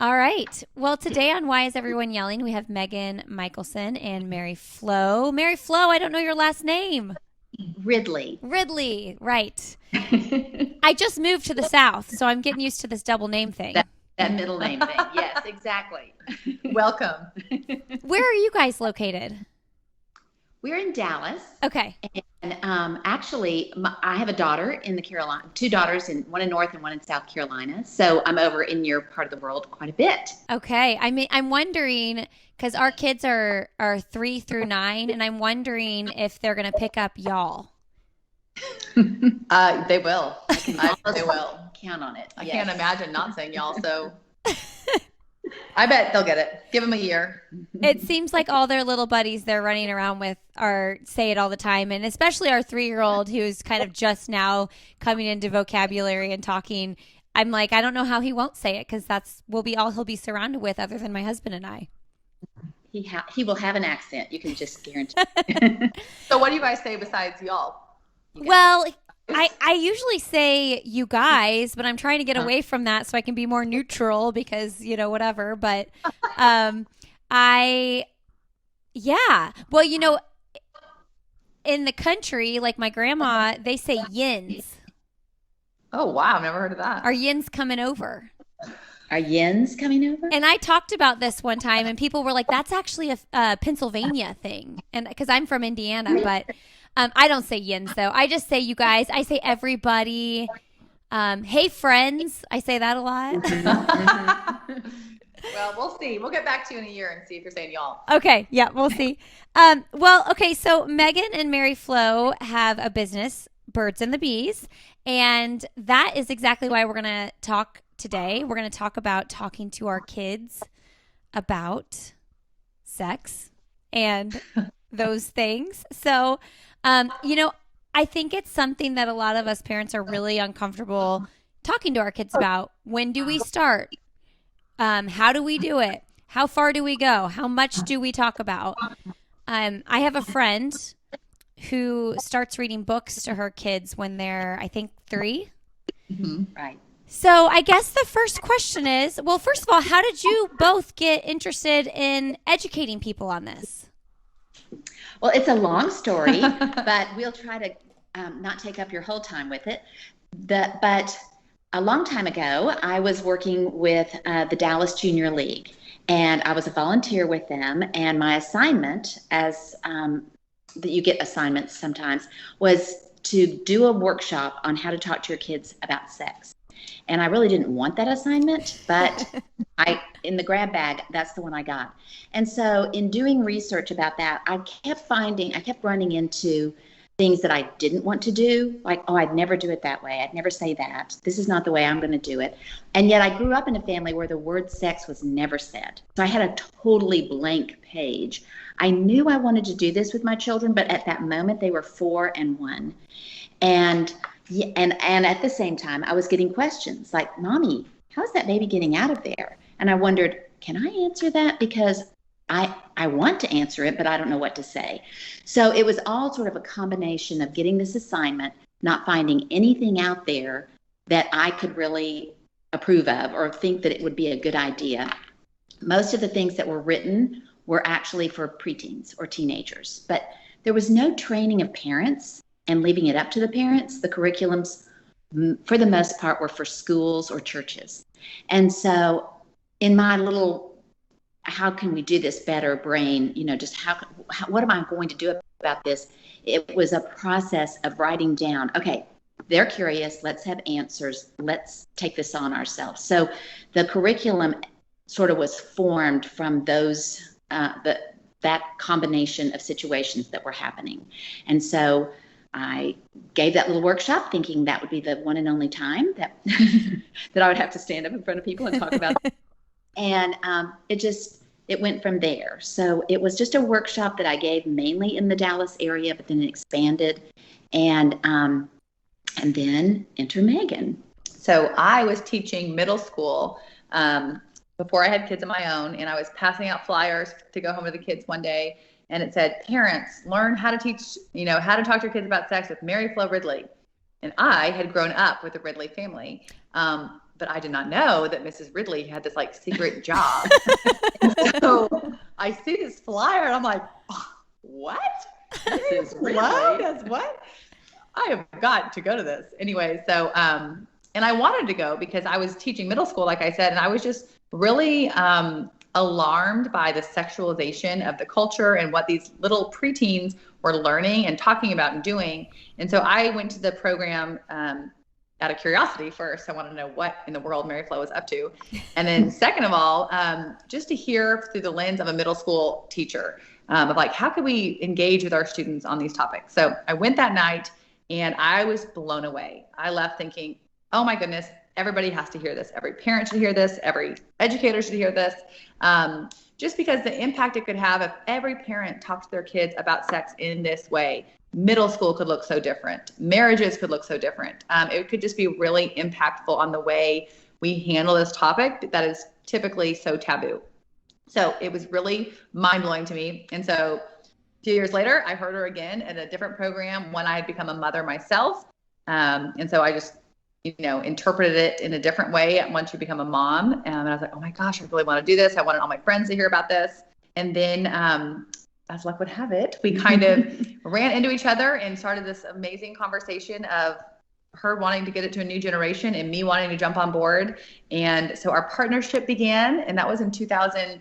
All right. Well, today on Why Is Everyone Yelling, we have Megan Michelson and Mary Flo. Mary Flo, I don't know your last name. Ridley. Ridley, right. that I just moved to the South, so I'm getting used to this double name thing. that middle name thing. Yes, exactly. Welcome. Where are you guys located? We're in Dallas, Okay. and actually, I have a daughter in the Carolina, two daughters, in one in North and one in South Carolina. So I'm over in your part of the world quite a bit. Okay. I'm wondering because our kids are 3 through 9, and I'm wondering if they're gonna pick up y'all. They will. I can They almost will. count on it. I Yes. can't imagine not saying y'all. So I bet they'll get it. Give them a year. It seems like all their little buddies they're running around with are say it all the time, and especially our 3-year-old who's kind of just now coming into vocabulary and talking. I'm like, I don't know how he won't say it because that's will be all he'll be surrounded with, other than my husband and I. He will have an accent. You can just guarantee. So what do you guys say besides y'all? You guys. Well, I usually say you guys, but I'm trying to get away from that so I can be more neutral because whatever. But um, I yeah. Well, in the country, like my grandma, they say yins. Oh wow, I've never heard of that. Are yins coming over? Are yens coming over? And I talked about this one time, and people were like, "That's actually a Pennsylvania thing," and because I'm from Indiana, but I don't say yins though. I just say you guys. I say everybody. Hey friends. I say that a lot. Well, we'll see. We'll get back to you in a year and see if you're saying y'all. Okay, yeah, we'll see. Well, okay, so Megan and Mary Flo have a business, Birds and the Bees, and that is exactly why we're going to talk today. We're going to talk about talking to our kids about sex and those things. So, I think it's something that a lot of us parents are really uncomfortable talking to our kids about. When do we start? How do we do it? How far do we go? How much do we talk about? I have a friend who starts reading books to her kids when they're, I think, 3. Right. So I guess the first question is, well, first of all, how did you both get interested in educating people on this? Well, it's a long story, but we'll try to not take up your whole time with it. But a long time ago, I was working with the Dallas Junior League, and I was a volunteer with them. And my assignment, as that you get assignments sometimes, was to do a workshop on how to talk to your kids about sex. And I really didn't want that assignment, but in the grab bag, that's the one I got. And so in doing research about that, I kept running into things that I didn't want to do, like, oh, I'd never do it that way. I'd never say that. This is not the way I'm going to do it. And yet I grew up in a family where the word sex was never said. So I had a totally blank page. I knew I wanted to do this with my children, but at that moment they were 4 and 1. And at the same time, I was getting questions like, Mommy, how's that baby getting out of there? And I wondered, can I answer that? Because I want to answer it, but I don't know what to say. So it was all sort of a combination of getting this assignment, not finding anything out there that I could really approve of or think that it would be a good idea. Most of the things that were written were actually for preteens or teenagers, but there was no training of parents and leaving it up to the parents. The curriculums, for the most part, were for schools or churches. And so in my little how can we do this better brain, just what am I going to do about this? It was a process of writing down, okay, they're curious, let's have answers, let's take this on ourselves. So the curriculum sort of was formed from those, that combination of situations that were happening. And so I gave that little workshop thinking that would be the one and only time that that I would have to stand up in front of people and talk about it. And it went from there. So it was just a workshop that I gave mainly in the Dallas area, but then it expanded. And then enter Megan. So I was teaching middle school before I had kids of my own, and I was passing out flyers to go home to the kids one day, and it said, "Parents, learn how to teach, how to talk to your kids about sex with Mary Flo Ridley." And I had grown up with the Ridley family. But I did not know that Mrs. Ridley had this like secret job. So I see this flyer and I'm like, oh, what? Mrs. Flo does what? I have got to go to this. Anyway, so, and I wanted to go because I was teaching middle school, like I said, and I was just really alarmed by the sexualization of the culture and what these little preteens were learning and talking about and doing. And so I went to the program out of curiosity first. I wanted to know what in the world Mary Flo was up to. And then second of all, just to hear through the lens of a middle school teacher of like, how can we engage with our students on these topics? So I went that night and I was blown away. I left thinking, oh my goodness, everybody has to hear this. Every parent should hear this. Every educator should hear this. Just because the impact it could have if every parent talked to their kids about sex in this way. Middle school could look so different. Marriages could look so different. It could just be really impactful on the way we handle this topic that is typically so taboo. So it was really mind-blowing to me. And so a few years later, I heard her again at a different program when I had become a mother myself. And so I just, interpreted it in a different way once you become a mom. And I was like, oh my gosh, I really want to do this. I wanted all my friends to hear about this. And then as luck would have it, we kind of ran into each other and started this amazing conversation of her wanting to get it to a new generation and me wanting to jump on board. And so our partnership began, and that was in 2000.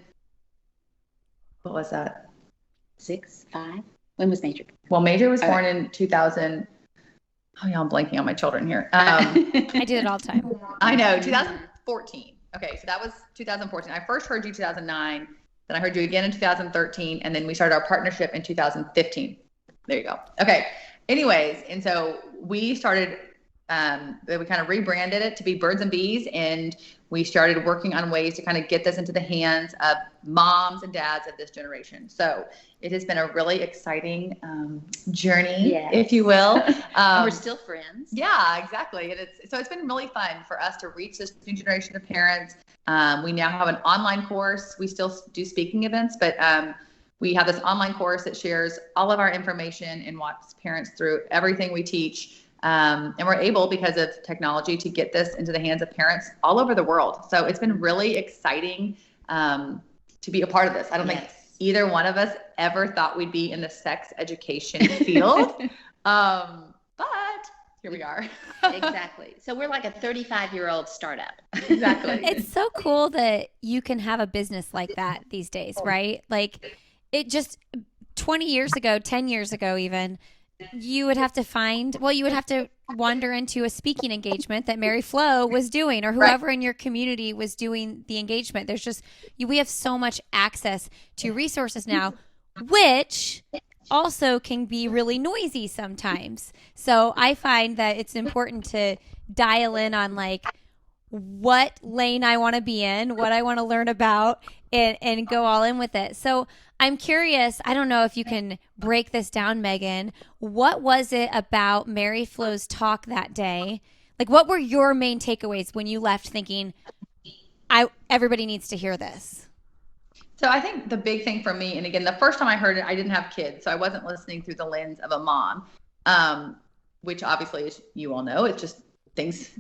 What was that? 6, 5. When was Major? Well, Major was born in 2000. Oh yeah, I'm blanking on my children here. I do it all the time. I know, 2014. Okay, so that was 2014. I first heard you 2009. Then I heard you again in 2013, and then we started our partnership in 2015. There you go. Okay. Anyways, and so we started, we kind of rebranded it to be Birds and Bees, and we started working on ways to kind of get this into the hands of moms and dads of this generation. So it has been a really exciting journey, if you will. And we're still friends. Yeah, exactly. And it's been really fun for us to reach this new generation of parents. We now have an online course. We still do speaking events, but we have this online course that shares all of our information and walks parents through everything we teach. And we're able, because of technology, to get this into the hands of parents all over the world. So it's been really exciting to be a part of this. I don't think either one of us ever thought we'd be in the sex education field. But here we are. Exactly. So we're like a 35-year-old startup. Exactly. It's so cool that you can have a business like that these days, right? Like it just 20 years ago, 10 years ago even, you would have to wander into a speaking engagement that Mary Flo was doing, or whoever in your community was doing the engagement. We have so much access to resources now, which also can be really noisy sometimes. So I find that it's important to dial in on like what lane I want to be in, what I want to learn about, and go all in with it. So I'm curious, I don't know if you can break this down, Megan. What was it about Mary Flo's talk that day? Like, what were your main takeaways when you left thinking, everybody needs to hear this? So I think the big thing for me, and again, the first time I heard it, I didn't have kids, so I wasn't listening through the lens of a mom, which obviously, as you all know, it's just things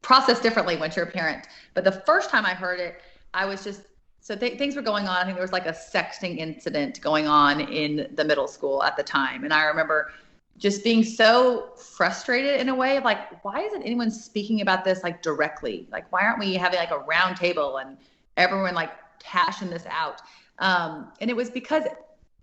process differently once you're a parent. But the first time I heard it, I was just, things were going on. I think there was like a sexting incident going on in the middle school at the time. And I remember just being so frustrated in a way of like, why isn't anyone speaking about this like directly? Like, why aren't we having like a round table and everyone like hashing this out? And it was because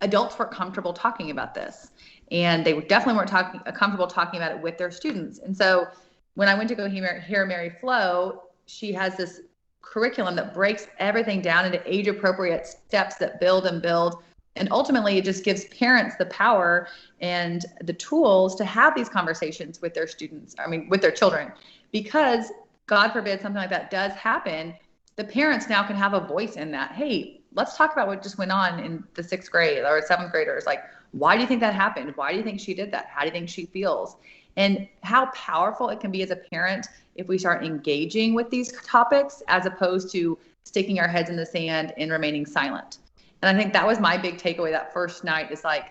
adults weren't comfortable talking about this. And they definitely weren't comfortable talking about it with their students. And so when I went to go hear Mary Flo, she has this curriculum that breaks everything down into age-appropriate steps that build and build. And ultimately, it just gives parents the power and the tools to have these conversations with their with their children. Because God forbid something like that does happen, the parents now can have a voice in that. Hey, let's talk about what just went on in the 6th grade or 7th graders. Like, why do you think that happened? Why do you think she did that? How do you think she feels? And how powerful it can be as a parent if we start engaging with these topics as opposed to sticking our heads in the sand and remaining silent. And I think that was my big takeaway that first night is like,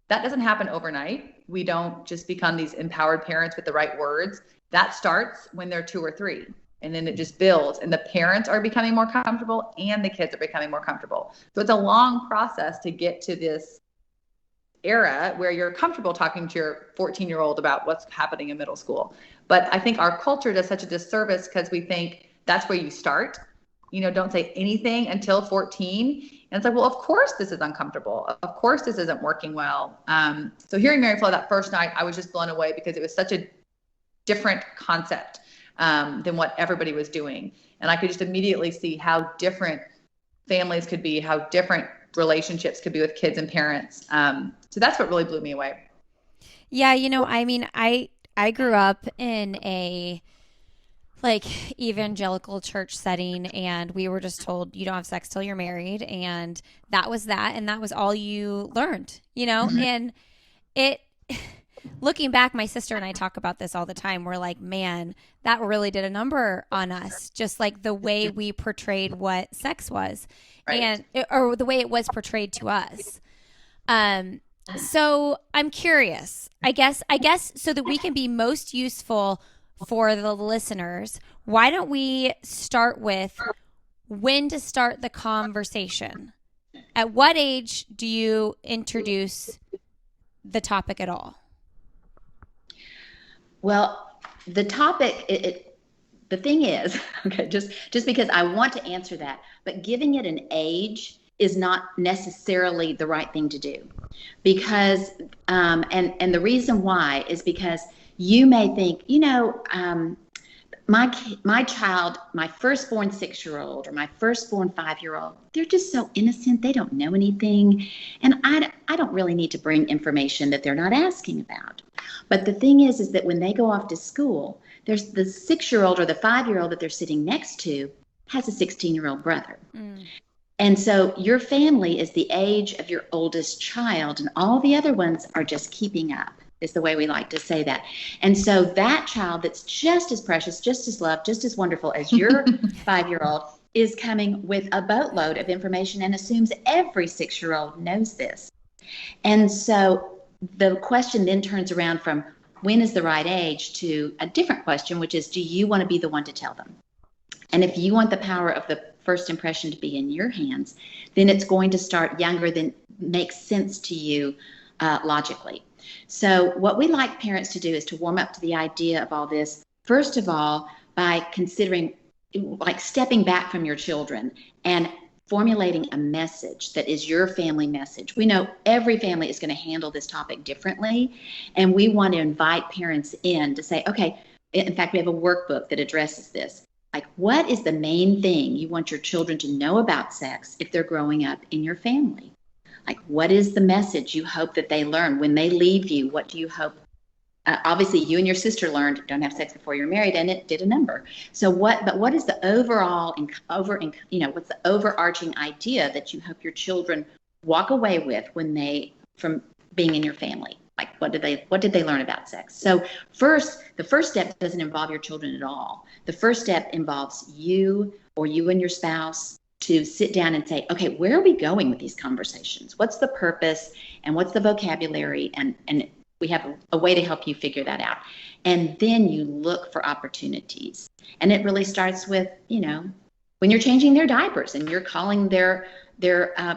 that doesn't happen overnight. We don't just become these empowered parents with the right words. That starts when they're 2 or 3. And then it just builds, and the parents are becoming more comfortable and the kids are becoming more comfortable. So it's a long process to get to this era where you're comfortable talking to your 14-year-old about what's happening in middle school. But I think our culture does such a disservice because we think that's where you start. Don't say anything until 14. And it's like, well, of course this is uncomfortable. Of course this isn't working well. So hearing Mary Flo that first night, I was just blown away because it was such a different concept than what everybody was doing. And I could just immediately see how different families could be, how different relationships could be with kids and parents. So that's what really blew me away. Yeah, I mean, I grew up in a evangelical church setting, and we were just told you don't have sex till you're married, and that was that, and that was all you learned, Mm-hmm. And it looking back, my sister and I talk about this all the time. We're like, man, that really did a number on us, just like the way we portrayed what sex was. Right. Or the way it was portrayed to us. So I'm curious, I guess so that we can be most useful for the listeners, why don't we start with when to start the conversation? At what age do you introduce the topic at all? Well, the topic, the thing is, okay, just because I want to answer that, but giving it an age is not necessarily the right thing to do, because and the reason why is because you may think, my child, my firstborn 6-year-old or my firstborn 5-year-old, they're just so innocent. They don't know anything. And I don't really need to bring information that they're not asking about. But the thing is that when they go off to school, there's the 6-year-old or the 5-year-old that they're sitting next to has a 16-year-old brother. Mm. And so your family is the age of your oldest child, and all the other ones are just keeping up, is the way we like to say that. And so that child that's just as precious, just as loved, just as wonderful as your 5-year-old is coming with a boatload of information and assumes every 6-year-old knows this. And so the question then turns around from when is the right age to a different question, which is, do you want to be the one to tell them? And if you want the power of the first impression to be in your hands, then it's going to start younger than makes sense to you logically. So what we like parents to do is to warm up to the idea of all this, first of all, by considering, like, stepping back from your children and formulating a message that is your family message. We know every family is going to handle this topic differently, and we want to invite parents in to say, okay, in fact, we have a workbook that addresses this. Like, what is the main thing you want your children to know about sex if they're growing up in your family? Like, what is the message you hope that they learn when they leave you? What do you hope? Obviously, you and your sister learned don't have sex before you're married, and it did a number. So what is the overall what's the overarching idea that you hope your children walk away with from being in your family? Like, what did they learn about sex? So the first step doesn't involve your children at all. The first step involves you or you and your spouse to sit down and say, okay, where are we going with these conversations? What's the purpose and what's the vocabulary? And we have a way to help you figure that out. And then you look for opportunities. And it really starts with, when you're changing their diapers and you're calling their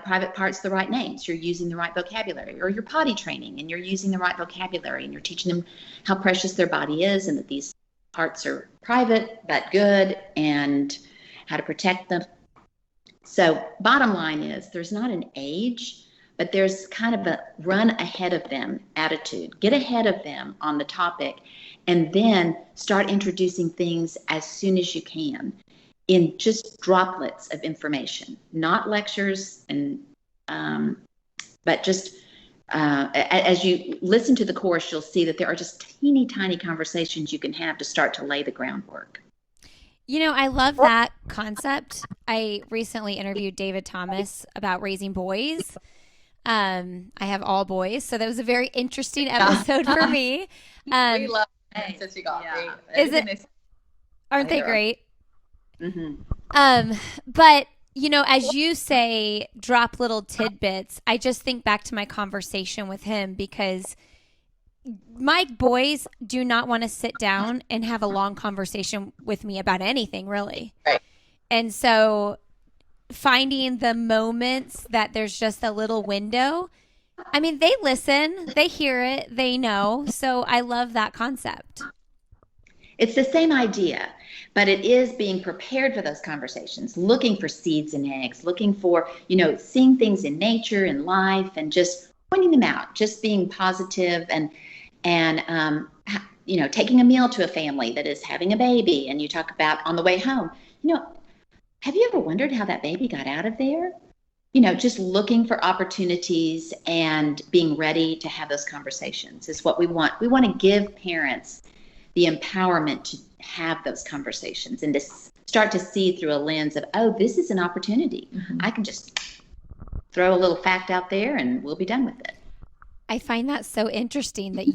private parts the right names, you're using the right vocabulary, or you're potty training and you're using the right vocabulary and you're teaching them how precious their body is and that these parts are private but good and how to protect them. So bottom line is there's not an age, but there's kind of a run ahead of them attitude. Get ahead of them on the topic and then start introducing things as soon as you can in just droplets of information, not lectures, and but just as you listen to the course, you'll see that there are just teeny tiny conversations you can have to start to lay the groundwork. I love that concept. I recently interviewed David Thomas about raising boys. I have all boys, so that was a very interesting episode for me. We love since you got great. Is it? Aren't they great? Mm-hmm. But as you say, drop little tidbits. I just think back to my conversation with him because my boys do not want to sit down and have a long conversation with me about anything, really. Right. And so finding the moments that there's just a little window, I mean, they listen, they hear it, they know. So I love that concept. It's the same idea, but it is being prepared for those conversations, looking for seeds and eggs, looking for, seeing things in nature and life and just pointing them out, just being positive and taking a meal to a family that is having a baby. And you talk about on the way home, have you ever wondered how that baby got out of there? Just looking for opportunities and being ready to have those conversations is what we want. We want to give parents the empowerment to have those conversations and to start to see through a lens of, oh, this is an opportunity. Mm-hmm. I can just throw a little fact out there and we'll be done with it. I find that so interesting that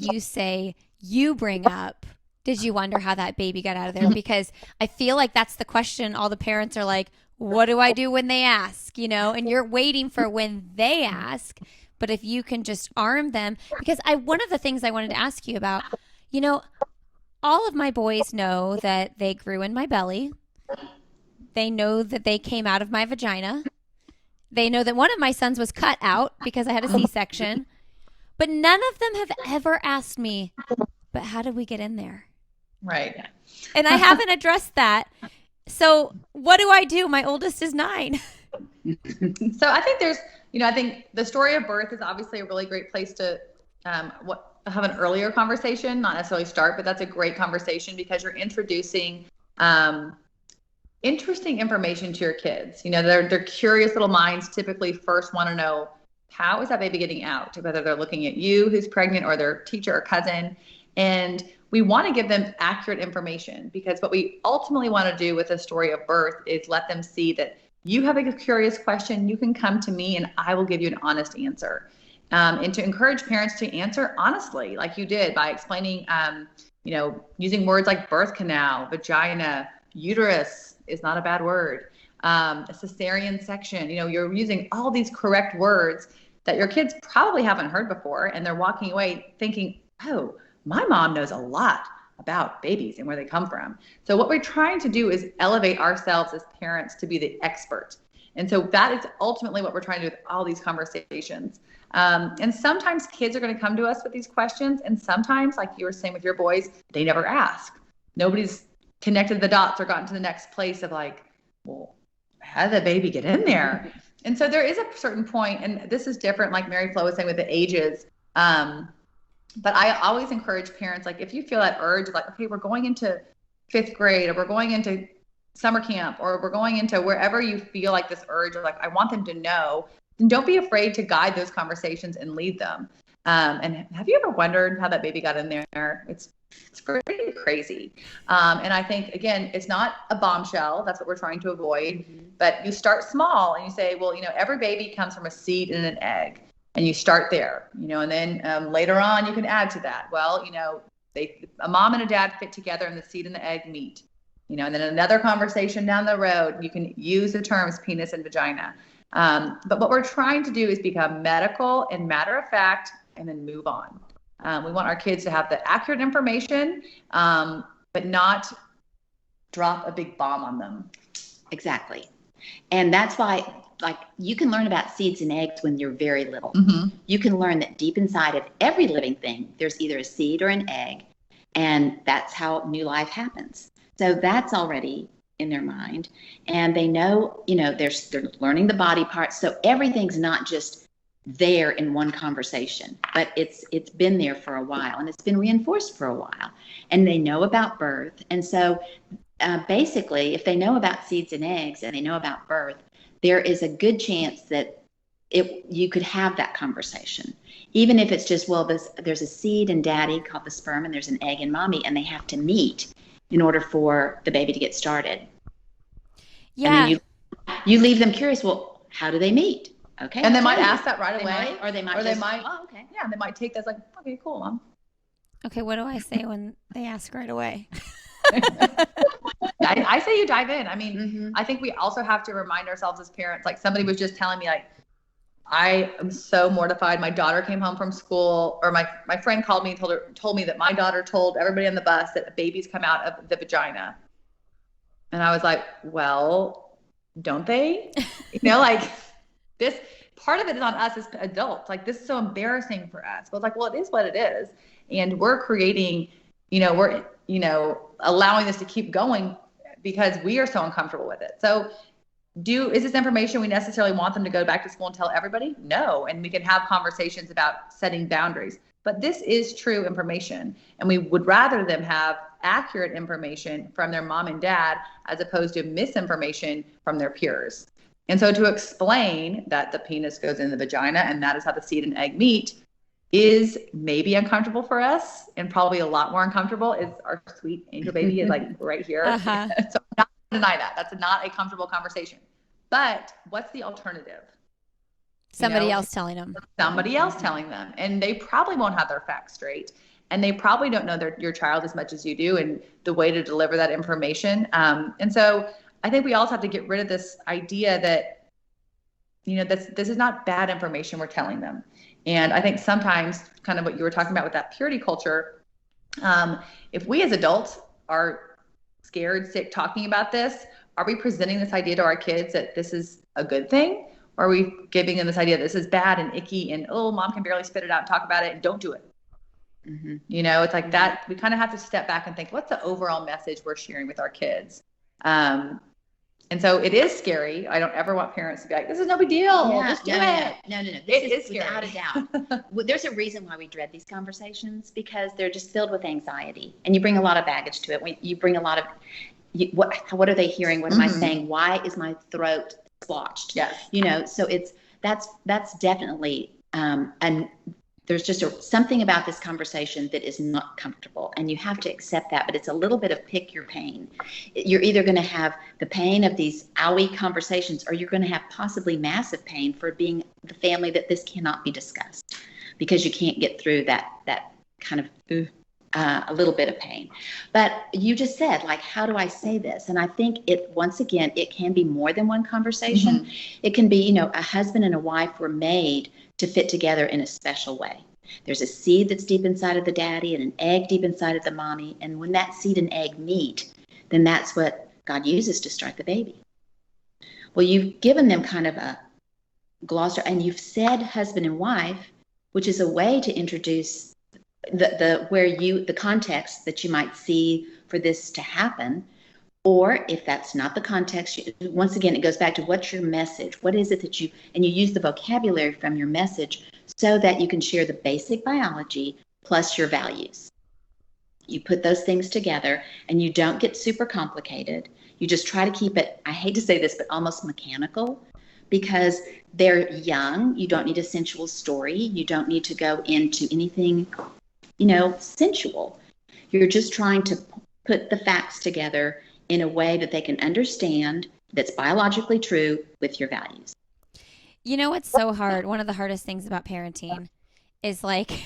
you bring up, did you wonder how that baby got out of there? Because I feel like that's the question all the parents are like, what do I do when they ask? And you're waiting for when they ask. But if you can just arm them, because one of the things I wanted to ask you about, all of my boys know that they grew in my belly. They know that they came out of my vagina. They know that one of my sons was cut out because I had a C-section. But none of them have ever asked me, but how did we get in there? Right. And I haven't addressed that. So what do I do? My oldest is 9. So I think I think the story of birth is obviously a really great place to have an earlier conversation, not necessarily start, but that's a great conversation because you're introducing interesting information to your kids. Their curious little minds typically first want to know, how is that baby getting out? Whether they're looking at you who's pregnant or their teacher or cousin. And we want to give them accurate information because what we ultimately want to do with the story of birth is let them see that you have a curious question, you can come to me and I will give you an honest answer. And to encourage parents to answer honestly, like you did by explaining, using words like birth canal, vagina, uterus is not a bad word, a cesarean section. You're using all these correct words that your kids probably haven't heard before. And they're walking away thinking, oh, my mom knows a lot about babies and where they come from. So what we're trying to do is elevate ourselves as parents to be the expert. And so that is ultimately what we're trying to do with all these conversations. And sometimes kids are going to come to us with these questions. And sometimes, like you were saying with your boys, they never ask. Nobody's connected the dots or gotten to the next place of like, well, how did the baby get in there? And so there is a certain point, and this is different, like Mary Flo was saying with the ages. But I always encourage parents, like if you feel that urge, like, okay, we're going into 5th grade or we're going into summer camp or we're going into wherever you feel like this urge or like, I want them to know, then don't be afraid to guide those conversations and lead them. And have you ever wondered how that baby got in there? It's pretty crazy. And I think, again, it's not a bombshell. That's what we're trying to avoid. Mm-hmm. But you start small and you say, well, every baby comes from a seed and an egg. And you start there, and then later on you can add to that. Well, a mom and a dad fit together and the seed and the egg meet, and then another conversation down the road, you can use the terms penis and vagina. But what we're trying to do is become medical and matter of fact, and then move on. We want our kids to have the accurate information, but not drop a big bomb on them. Exactly. And that's why, you can learn about seeds and eggs when you're very little. Mm-hmm. You can learn that deep inside of every living thing, there's either a seed or an egg, and that's how new life happens. So that's already in their mind, and they know, they're learning the body parts. So everything's not just there in one conversation, but it's been there for a while, and it's been reinforced for a while, and they know about birth. And so basically, if they know about seeds and eggs and they know about birth, there is a good chance that you could have that conversation. Even if it's just, well, there's a seed in daddy called the sperm and there's an egg in mommy, and they have to meet in order for the baby to get started. Yeah. And then you leave them curious, well, how do they meet? Okay. And they might ask that right away. They might, oh, okay. Yeah, they might take that as like, okay, cool, Mom. Okay, what do I say when they ask right away? I say you dive in. I mean, mm-hmm. I think we also have to remind ourselves as parents, like somebody was just telling me, like, I am so mortified. My daughter came home from school, or my friend called me and told me that my daughter told everybody on the bus that babies come out of the vagina. And I was like, well, don't they? Like this part of it is on us as adults. Like, this is so embarrassing for us. But it's like, well, it is what it is. And we're creating, we're, allowing this to keep going because we are so uncomfortable with it. So is this information we necessarily want them to go back to school and tell everybody? No. And we can have conversations about setting boundaries. But this is true information. And we would rather them have accurate information from their mom and dad as opposed to misinformation from their peers. And so to explain that the penis goes in the vagina and that is how the seed and egg meet is maybe uncomfortable for us, and probably a lot more uncomfortable is our sweet angel baby is like right here. Uh-huh. So I'm not going to deny that. That's not a comfortable conversation. But what's the alternative? Somebody else telling them. Somebody else telling them. And they probably won't have their facts straight. And they probably don't know your child as much as you do and the way to deliver that information. And so I think we also have to get rid of this idea that, this is not bad information we're telling them. And I think sometimes, kind of what you were talking about with that purity culture, if we as adults are scared, sick, talking about this, are we presenting this idea to our kids that this is a good thing? Or are we giving them this idea this is bad and icky and, oh, mom can barely spit it out and talk about it and don't do it? Mm-hmm. It's like that. We kind of have to step back and think, what's the overall message we're sharing with our kids? And so it is scary. I don't ever want parents to be like, this is no big deal. Just do it. No. This is scary. Without a doubt. There's a reason why we dread these conversations, because they're just filled with anxiety. And you bring a lot of baggage to it. You bring a lot of, what are they hearing? What am I saying? Why is my throat splotched? Yes. So that's definitely, and there's just something about this conversation that is not comfortable, and you have to accept that. But it's a little bit of pick your pain. You're either going to have the pain of these owie conversations, or you're going to have possibly massive pain for being the family that this cannot be discussed, because you can't get through that kind of a little bit of pain. But you just said, like, how do I say this? And I think once again, it can be more than one conversation. Mm-hmm. It can be, a husband and a wife were made to fit together in a special way. There's a seed that's deep inside of the daddy and an egg deep inside of the mommy. And when that seed and egg meet, then that's what God uses to start the baby. Well, you've given them kind of a glossary, and you've said husband and wife, which is a way to introduce the context that you might see for this to happen. Or if that's not the context, once again, it goes back to what's your message? What is it that you use the vocabulary from your message so that you can share the basic biology plus your values. You put those things together and you don't get super complicated. You just try to keep it, I hate to say this, but almost mechanical, because they're young. You don't need a sensual story. You don't need to go into anything, sensual. You're just trying to put the facts together in a way that they can understand, that's biologically true with your values. What's so hard? One of the hardest things about parenting is like,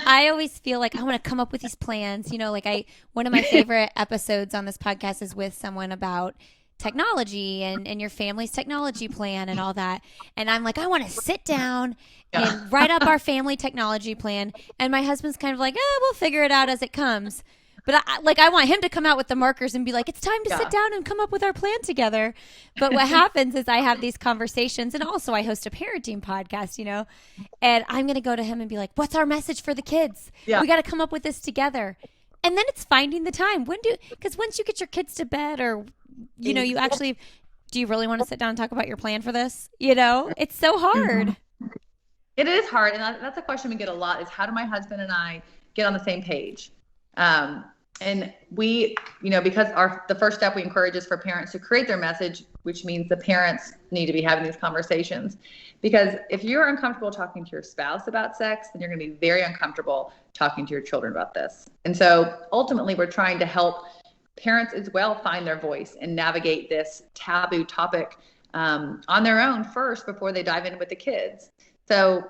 I always feel like I want to come up with these plans. One of my favorite episodes on this podcast is with someone about technology and your family's technology plan and all that. And I'm like, I want to sit down and write up our family technology plan. And my husband's kind of like, we'll figure it out as it comes. But I want him to come out with the markers and be like, it's time to sit down and come up with our plan together. But what happens is I have these conversations, and also I host a parenting podcast, and I'm going to go to him and be like, what's our message for the kids? Yeah. We got to come up with this together. And then it's finding the time. Because once you get your kids to bed, or, you actually, do you really want to sit down and talk about your plan for this? It's so hard. Mm-hmm. It is hard. And that's a question we get a lot, is how do my husband and I get on the same page? And we, because the first step we encourage is for parents to create their message, which means the parents need to be having these conversations. Because if you're uncomfortable talking to your spouse about sex, then you're going to be very uncomfortable talking to your children about this. And so ultimately, we're trying to help parents as well find their voice and navigate this taboo topic on their own first before they dive in with the kids. So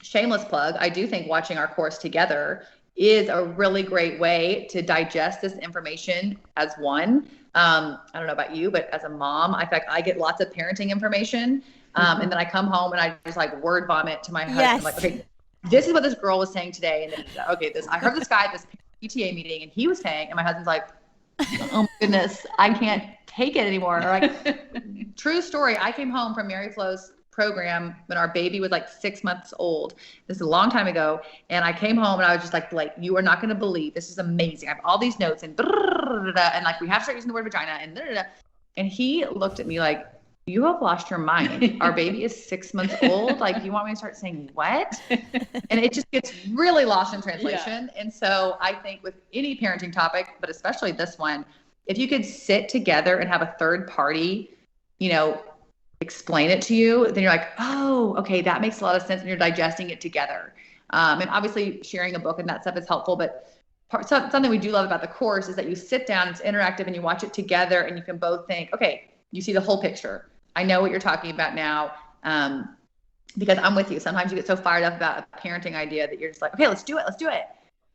shameless plug, I do think watching our course together is a really great way to digest this information as one. I don't know about you, but as a mom, I get lots of parenting information. And then I come home and I just like word vomit to my husband. Yes. I'm like, okay, this is what this girl was saying today. And then, okay, I heard this guy at this PTA meeting and he was saying, and my husband's like, oh my goodness, I can't take it anymore. Or like, true story. I came home from Mary Flo's program when our baby was like 6 months old. This is a long time ago. And I came home and I was just like, you are not going to believe, this is amazing. I have all these notes and like, we have to start using the word vagina and he looked at me like, you have lost your mind. Our baby is 6 months old. Like, you want me to start saying what? And it just gets really lost in translation. Yeah. And so I think with any parenting topic, but especially this one, if you could sit together and have a third party, explain it to you, then you're like, oh, okay, that makes a lot of sense. And you're digesting it together. And obviously sharing a book and that stuff is helpful, but something we do love about the course is that you sit down, it's interactive, and you watch it together and you can both think, okay, you see the whole picture. I know what you're talking about now, because I'm with you. Sometimes you get so fired up about a parenting idea that you're just like, okay, let's do it.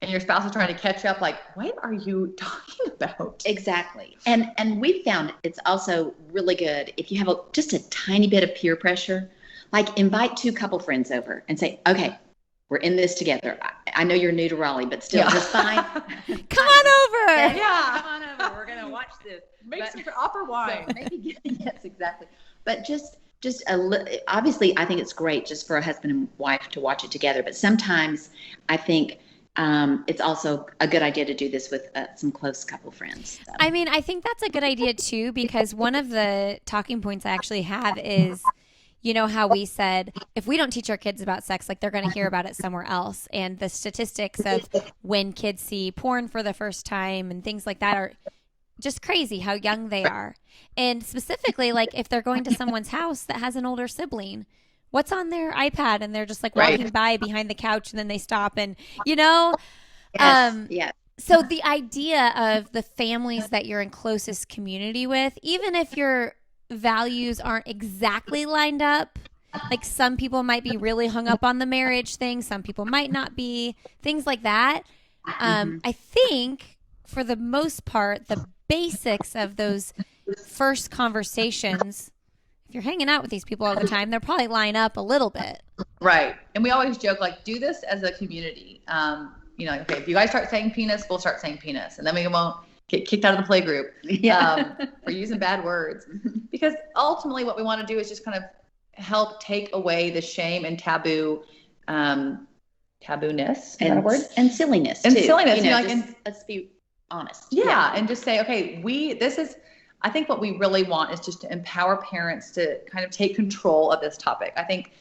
And your spouse is trying to catch up, like, what are you talking about? Exactly. And we found it's also really good if you have just a tiny bit of peer pressure, like invite 2 couple friends over and say, okay, we're in this together. I know you're new to Raleigh, but still, just fine. Come on over. Yeah, come on over. We're going to watch this. Make some opera wine. So maybe, yes, exactly. But obviously, I think it's great just for a husband and wife to watch it together. But sometimes I think it's also a good idea to do this with some close couple friends. So. I mean, I think that's a good idea too, because one of the talking points I actually have is, how we said, if we don't teach our kids about sex, like they're going to hear about it somewhere else. And the statistics of when kids see porn for the first time and things like that are just crazy how young they are. And specifically, like if they're going to someone's house that has an older sibling, what's on their iPad? And they're just like walking by behind the couch and then they stop and, Yes. So the idea of the families that you're in closest community with, even if your values aren't exactly lined up, like some people might be really hung up on the marriage thing, some people might not be, things like that. I think for the most part, the basics of those first conversations, if you're hanging out with these people all the time, they'll probably line up a little bit. Right. And we always joke, like, do this as a community. Okay, if you guys start saying penis, we'll start saying penis. And then we won't get kicked out of the play group for using bad words. Because ultimately what we want to do is just kind of help take away the shame and taboo, taboo-ness, is that a word? And silliness, and too. silliness. Let's be honest. Yeah. And just say, okay, I think what we really want is just to empower parents to kind of take control of this topic. I think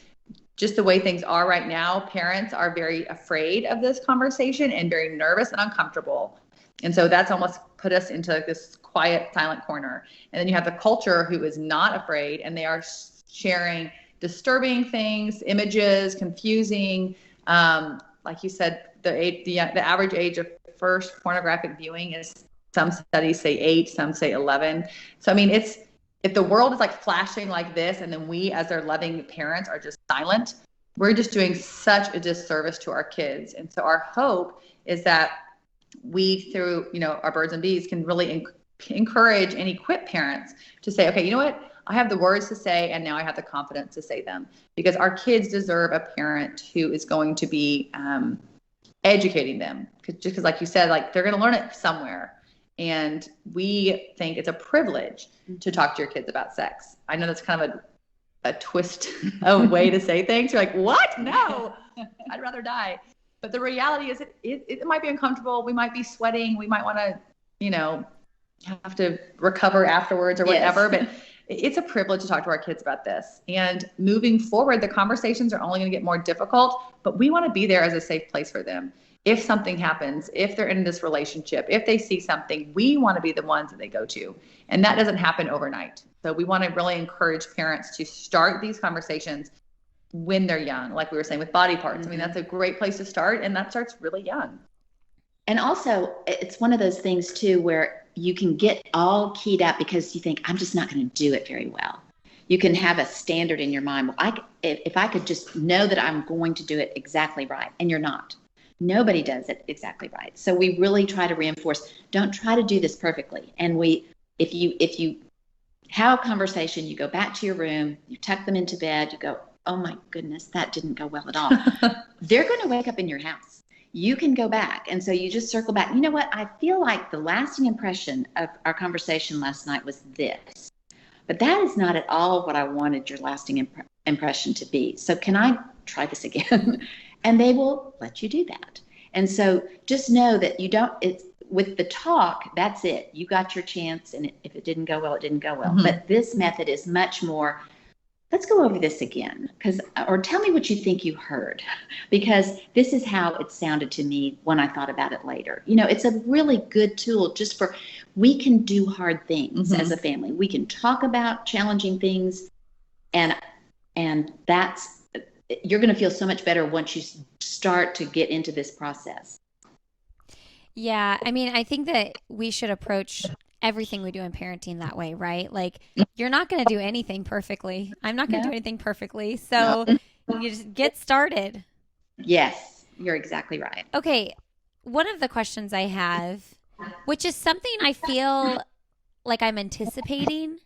just the way things are right now, parents are very afraid of this conversation and very nervous and uncomfortable. And so that's almost put us into this quiet, silent corner. And then you have the culture who is not afraid, and they are sharing disturbing things, images, confusing. Like you said, the average age of first pornographic viewing is, some studies say 8, some say 11. So, I mean, if the world is like flashing like this, and then we as their loving parents are just silent, we're just doing such a disservice to our kids. And so our hope is that we, through, our birds and bees, can really encourage and equip parents to say, okay, you know what? I have the words to say, and now I have the confidence to say them, because our kids deserve a parent who is going to be educating them. Because like you said, like they're going to learn it somewhere. And we think it's a privilege to talk to your kids about sex. I know that's kind of a twist, a way to say things. You're like, what? No, I'd rather die. But the reality is it might be uncomfortable. We might be sweating. We might want to, have to recover afterwards or whatever. Yes. But it's a privilege to talk to our kids about this. And moving forward, the conversations are only going to get more difficult, but we want to be there as a safe place for them. If something happens, if they're in this relationship, if they see something, we want to be the ones that they go to. And that doesn't happen overnight. So we want to really encourage parents to start these conversations when they're young, like we were saying with body parts. I mean, that's a great place to start, and that starts really young. And also, it's one of those things too where you can get all keyed up because you think, I'm just not going to do it very well. You can have a standard in your mind. Well, if I could just know that I'm going to do it exactly right, and you're not. Nobody does it exactly right. So we really try to reinforce, don't try to do this perfectly. And if you have a conversation, you go back to your room, you tuck them into bed, you go, oh my goodness, that didn't go well at all. They're going to wake up in your house. You can go back. And so you just circle back. You know what? I feel like the lasting impression of our conversation last night was this. But that is not at all what I wanted your lasting impression to be. So can I try this again? And they will let you do that. And so just know that you don't, it's with the talk, that's it. You got your chance. And if it didn't go well, it didn't go well. Mm-hmm. But this method is much more, let's go over this again, or tell me what you think you heard, because this is how it sounded to me when I thought about it later. You know, it's a really good tool just for, we can do hard things as a family. We can talk about challenging things, and that's, you're going to feel so much better once you start to get into this process. Yeah, I mean, I think that we should approach everything we do in parenting that way, right? Like, you're not going to do anything perfectly. I'm not going to do anything perfectly. So you just get started. Yes, you're exactly right. Okay. One of the questions I have, which is something I feel like I'm anticipating,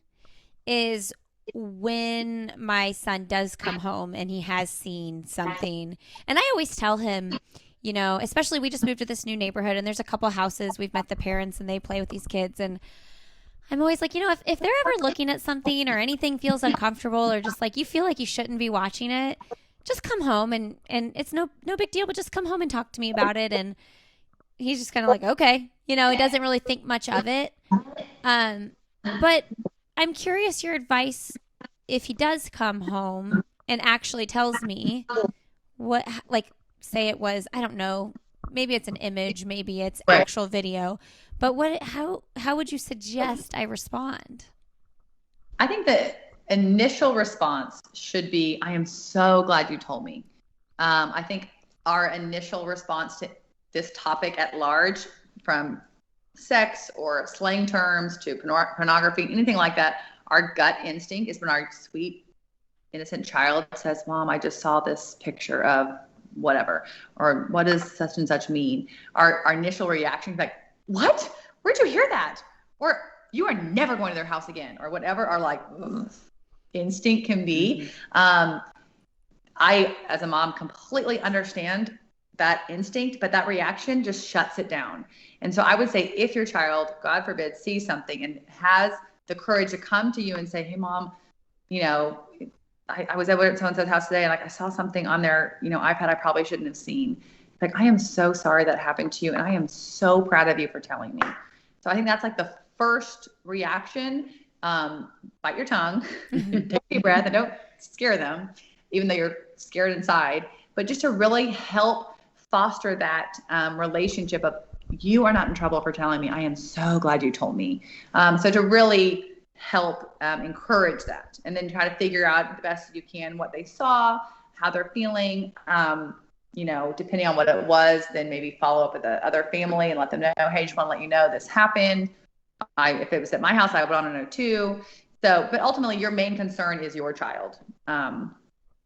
is when my son does come home and he has seen something. And I always tell him, you know, especially we just moved to this new neighborhood and there's a couple houses. We've met the parents and they play with these kids. And I'm always like, you know, if they're ever looking at something or anything feels uncomfortable or just like you feel like you shouldn't be watching it, just come home and it's no big deal, but just come home and talk to me about it. And he's just kind of like, okay, you know, he doesn't really think much of it. But I'm curious your advice if he does come home and actually tells me what, like, say it was, I don't know, maybe it's an image, maybe it's actual video, but how would you suggest I respond? I think the initial response should be, I am so glad you told me. I think our initial response to this topic at large, from sex or slang terms to pornography, anything like that, our gut instinct is when our sweet, innocent child says, Mom, I just saw this picture of whatever, or what does such and such mean? Our initial reaction is like, what? Where'd you hear that? Or you are never going to their house again, or whatever our like instinct can be. I, as a mom, completely understand that instinct, but that reaction just shuts it down. And so I would say, if your child, God forbid, sees something and has the courage to come to you and say, hey, Mom, you know, I was over at so-and-so's house today and like I saw something on their, you know, iPad I probably shouldn't have seen. Like, I am so sorry that happened to you. And I am so proud of you for telling me. So I think that's like the first reaction. Bite your tongue, take a deep breath, and don't scare them, even though you're scared inside, but just to really help foster that relationship of, you are not in trouble for telling me. I am so glad you told me. So to really help encourage that, and then try to figure out the best you can what they saw, how they're feeling. You know, depending on what it was, then maybe follow up with the other family and let them know, hey, just want to let you know this happened. If it was at my house, I would want to know too. So, but ultimately your main concern is your child, and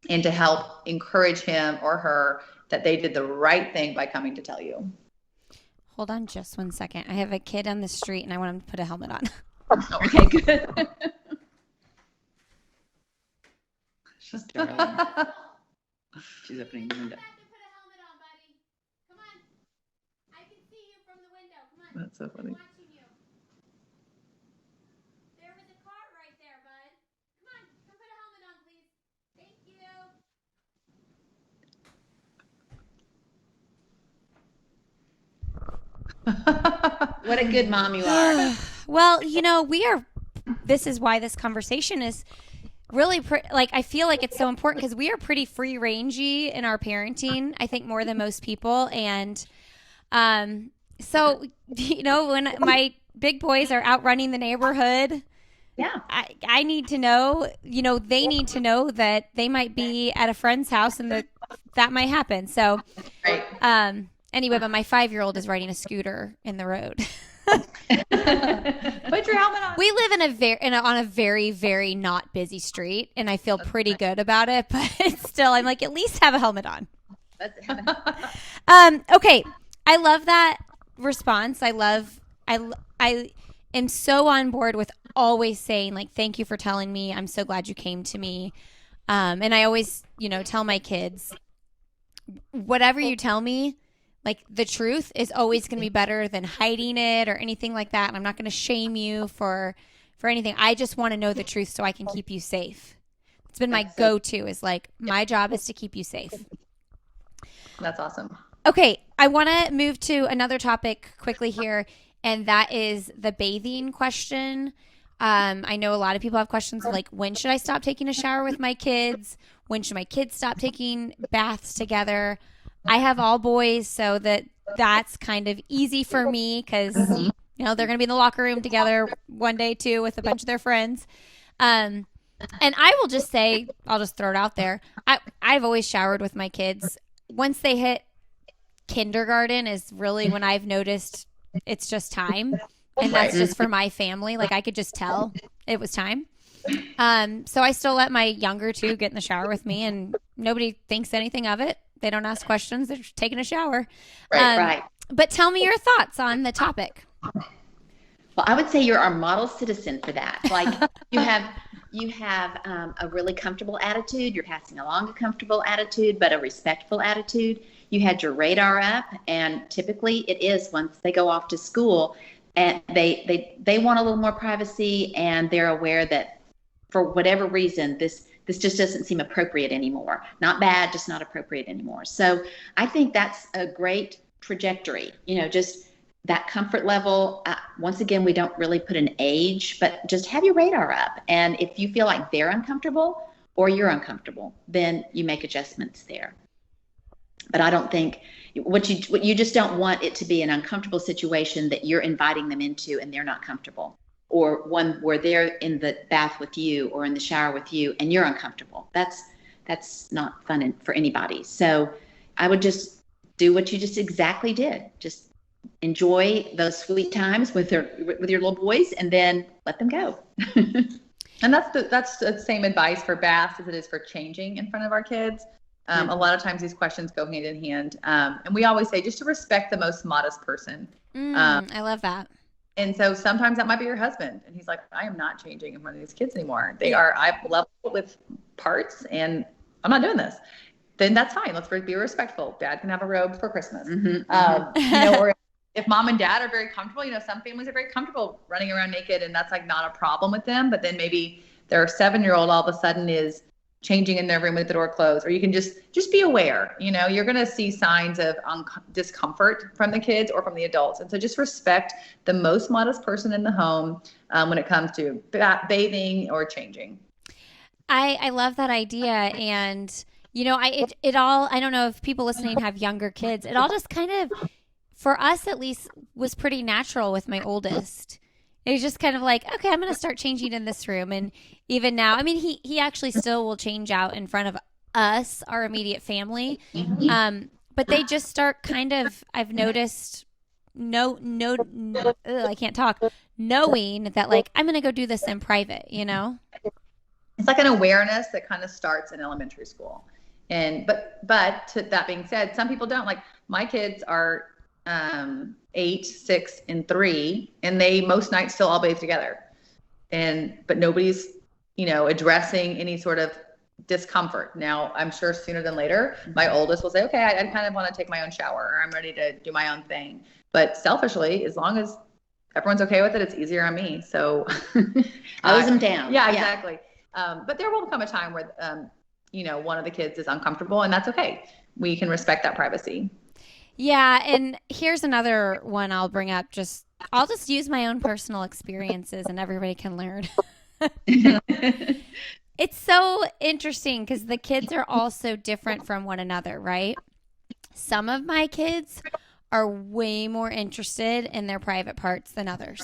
to help encourage him or her that they did the right thing by coming to tell you. Hold on just 1 second. I have a kid on the street and I want him to put a helmet on. Okay, good. She's darling. She's opening the window. That's so funny. There was a car right there, bud. Come on, come put a helmet on, please. Thank you. What a good mom you are. Well, you know, this is why this conversation is really, I feel like it's so important because we are pretty free rangey in our parenting, I think more than most people. And, so, you know, when my big boys are out running the neighborhood, yeah, I need to know, you know, they need to know that they might be at a friend's house and that might happen. So, right. Anyway, but my 5-year-old is riding a scooter in the road. Put your helmet on. We live on a very, very not busy street, and I feel pretty good about it. But still, I'm like, at least have a helmet on. Okay, I love that response. I am so on board with always saying like, thank you for telling me. I'm so glad you came to me. And I always, tell my kids, whatever you tell me, like the truth is always going to be better than hiding it or anything like that. And I'm not going to shame you for anything. I just want to know the truth so I can keep you safe. It's been my go-to is like, my job is to keep you safe. That's awesome. Okay. I want to move to another topic quickly here. And that is the bathing question. I know a lot of people have questions like, when should I stop taking a shower with my kids? When should my kids stop taking baths together? I have all boys, so that's kind of easy for me because, they're going to be in the locker room together one day too with a bunch of their friends. And I will just say, I'll just throw it out there. I've always showered with my kids. Once they hit kindergarten is really when I've noticed it's just time. And that's just for my family. Like I could just tell it was time. So I still let my younger two get in the shower with me and nobody thinks anything of it. They don't ask questions. They're just taking a shower. Right. But tell me your thoughts on the topic. Well, I would say you're our model citizen for that. Like you have a really comfortable attitude. You're passing along a comfortable attitude, but a respectful attitude. You had your radar up, and typically it is once they go off to school, and they want a little more privacy, and they're aware that for whatever reason this just doesn't seem appropriate anymore. Not bad, just not appropriate anymore. So I think that's a great trajectory. Just that comfort level. Once again, we don't really put an age, but just have your radar up. And if you feel like they're uncomfortable or you're uncomfortable, then you make adjustments there. But I don't think what you just don't want it to be an uncomfortable situation that you're inviting them into and they're not comfortable, or one where they're in the bath with you or in the shower with you and you're uncomfortable. That's not fun for anybody. So I would just do what you just exactly did. Just enjoy those sweet times with your little boys and then let them go. And that's the same advice for baths as it is for changing in front of our kids. A lot of times these questions go hand in hand. And we always say just to respect the most modest person. I love that. And so sometimes that might be your husband. And he's like, I am not changing in front of these kids anymore. I've leveled with parts and I'm not doing this. Then that's fine. Let's be respectful. Dad can have a robe for Christmas. Or if mom and dad are very comfortable, some families are very comfortable running around naked and that's like not a problem with them. But then maybe their 7-year-old all of a sudden is changing in their room with the door closed, or you can just be aware, you're going to see signs of discomfort from the kids or from the adults. And so just respect the most modest person in the home when it comes to bathing or changing. I love that idea. And, it all, I don't know if people listening have younger kids. It all just kind of, for us at least, was pretty natural with my oldest. It was just kind of like, okay, I'm going to start changing in this room. And even now, I mean, he actually still will change out in front of us, our immediate family. But they just start kind of, I've noticed, I can't talk, knowing that like, I'm going to go do this in private, It's like an awareness that kind of starts in elementary school. And, but to that being said, some people don't. Like my kids are 8, 6, and 3, and they most nights still all bathe together. But nobody's, addressing any sort of discomfort. Now, I'm sure sooner than later, my oldest will say, okay, I kind of want to take my own shower, or I'm ready to do my own thing. But selfishly, as long as everyone's okay with it, it's easier on me. So hose them down. Yeah, exactly. But there will come a time where, one of the kids is uncomfortable, and that's okay. We can respect that privacy. Yeah, and here's another one I'll bring up. I'll just use my own personal experiences and everybody can learn. It's so interesting because the kids are all so different from one another, right? Some of my kids are way more interested in their private parts than others.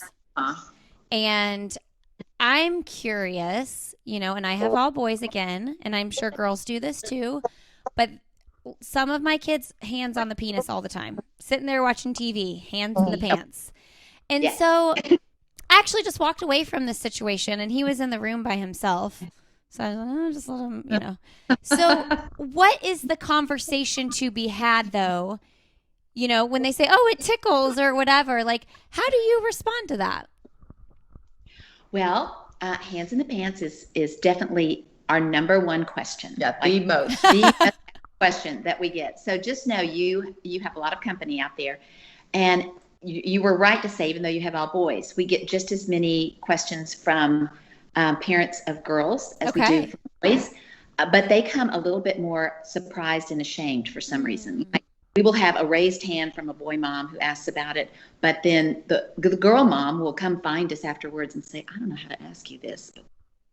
And I'm curious, and I have all boys again, and I'm sure girls do this too, but some of my kids, hands on the penis all the time, sitting there watching TV, hands in the pants. And so I actually just walked away from this situation, and he was in the room by himself. So I was like, oh, just let him, So what is the conversation to be had, though, when they say, oh, it tickles or whatever? Like, how do you respond to that? Well, hands in the pants is definitely our number one question. Yeah, like, the most. the most question that we get. So just know you have a lot of company out there, and you were right to say, even though you have all boys, we get just as many questions from parents of girls as we do from boys, but they come a little bit more surprised and ashamed for some reason. Like, we will have a raised hand from a boy mom who asks about it, but then the girl mom will come find us afterwards and say, I don't know how to ask you this, but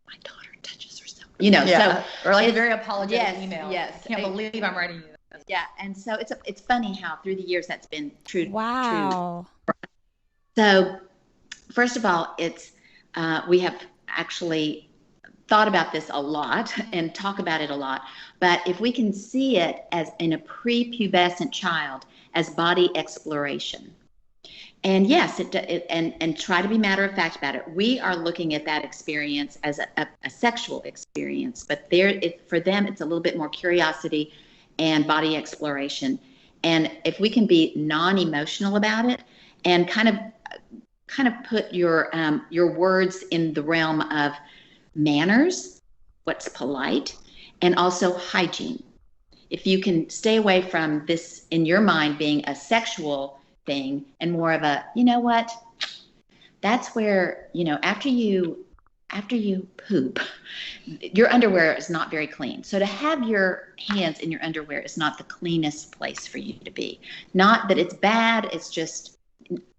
my daughter touches herself. Yeah. So or like a very apologetic email. Yes. I can't believe I'm writing you this. Yeah, and so it's funny how through the years that's been true. Wow. True. So first of all, it's we have actually thought about this a lot and talk about it a lot. But if we can see it as in a prepubescent child as body exploration, and yes, and try to be matter of fact about it. We are looking at that experience as a sexual experience, but for them, it's a little bit more curiosity and body exploration. And if we can be non-emotional about it and kind of put your words in the realm of manners, what's polite, and also hygiene. If you can stay away from this in your mind being a sexual thing and more of a, you know what, that's where, after you poop, your underwear is not very clean. So to have your hands in your underwear is not the cleanest place for you to be. Not that it's bad, it's just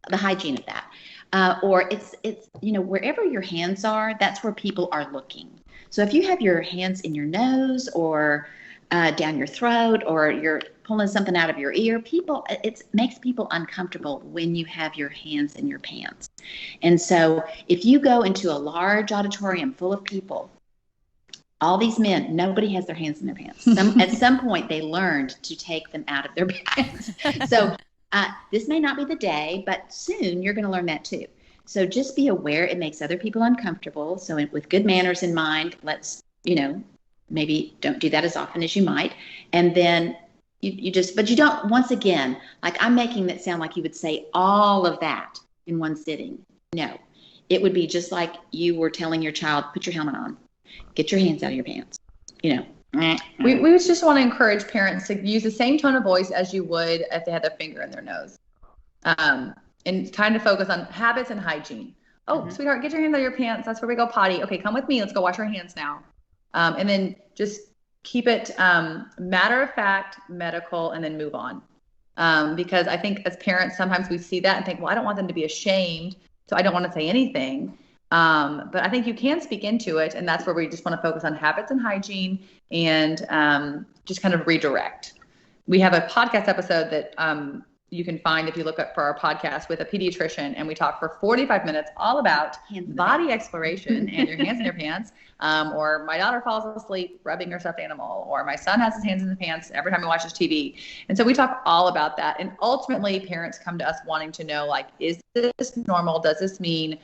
the hygiene of that. Or it's wherever your hands are, that's where people are looking. So if you have your hands in your nose or down your throat, or you're pulling something out of your ear, it makes people uncomfortable when you have your hands in your pants. And so if you go into a large auditorium full of people, all these men, nobody has their hands in their pants. At some point, they learned to take them out of their pants. So this may not be the day, but soon you're going to learn that too. So just be aware it makes other people uncomfortable. So with good manners in mind, let's, maybe don't do that as often as you might. And then but you don't, once again, like I'm making that sound like you would say all of that in one sitting. No, it would be just like you were telling your child, put your helmet on, get your hands out of your pants, We just want to encourage parents to use the same tone of voice as you would if they had their finger in their nose. And kind of focus on habits and hygiene. Oh, sweetheart, get your hands out of your pants. That's where we go potty. Okay, come with me. Let's go wash our hands now. And then just keep it matter of fact, medical, and then move on. Because I think as parents, sometimes we see that and think, well, I don't want them to be ashamed, so I don't want to say anything. But I think you can speak into it, and that's where we just want to focus on habits and hygiene and just kind of redirect. We have a podcast episode that you can find if you look up for our podcast with a pediatrician, and we talk for 45 minutes all about body exploration and your hands in your pants, or my daughter falls asleep rubbing her stuffed animal, or my son has his hands in the pants every time he watches TV. And so we talk all about that. And ultimately parents come to us wanting to know, like, is this normal? Does this mean,